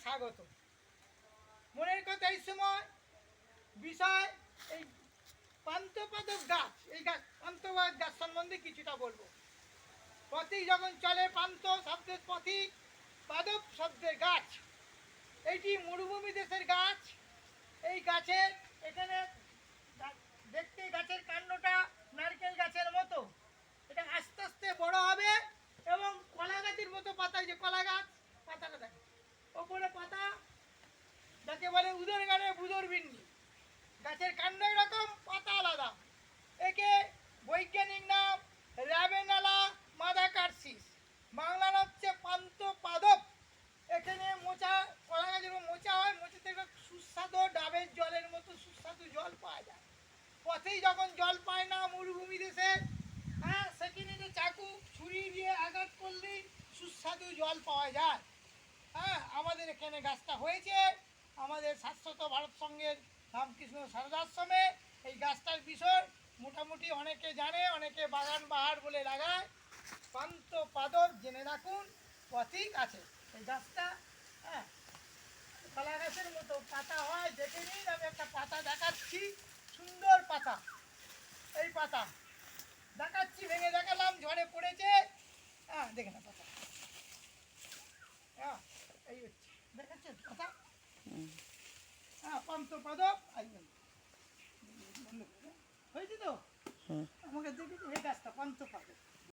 স্বাগত। মনের কথা এই সময় বিষয় এই পান্থপদক গাছ, এই গাছ পান্থপদ গাছ সম্বন্ধে কিছুটা বলবো। পথিক যখন চলে, পান্থ শব্দের পথিক, পাদপ শব্দের গাছ। এইটি মরুভূমি দেশের গাছ। এই গাছের এখানে দেখতে গাছের কাণ্ডটা নারকেল গাছের মতো, এটা আস্তে আস্তে বড় হবে এবং কলা গাছের মতো পাতা, যে কলা গাছ পাতাটা দেখে ওপরে পাতা, যাকে বলে উদর গানে বুদর বিন্নি। গাছের কাণ্ড এরকম, পাতা আলাদা। একে বৈজ্ঞানিক নাম র্যাবেনালা মাদাকার্সিস, বাংলার হচ্ছে পান্থ পাদপ। এখানে মোচা, কলা গাছের মোচা হয়, মোচা থেকে সুস্বাদু ডাবের জলের মতো সুস্বাদু জল পাওয়া যায়। পথেই যখন জল পায় না মরুভূমি দেশে, হ্যাঁ, সেখানে চাকু ছুরি দিয়ে আঘাত করলেই সুস্বাদু জল পাওয়া যায়। হ্যাঁ, আমাদের এখানে গাছটা হয়েছে আমাদের শাশ্বত ভারত সংঘের রামকৃষ্ণ সারদাশ্রমে। এই গাছটার বিষয় মোটামুটি অনেকে জানে, অনেকে বাগান বাহার বলে লাগায়। পান্থ পাদপ জেনে রাখুন, পথিক আছে এই গাছটা। হ্যাঁ, কলা গাছের মতো পাতা হয়, দেখে নিন। আমি একটা পাতা দেখাচ্ছি, সুন্দর পাতা। এই পাতা দেখাচ্ছি, ভেঙে দেখালাম, ঝড়ে পড়েছে। হ্যাঁ, দেখে না পাতা। হ্যাঁ, এই হচ্ছে, দেখাচ্ছেন পাতা। হ্যাঁ, পান্থপদক হয়েছে তো। আমাকে দেখেছি এই গাছটা পান্থপদক।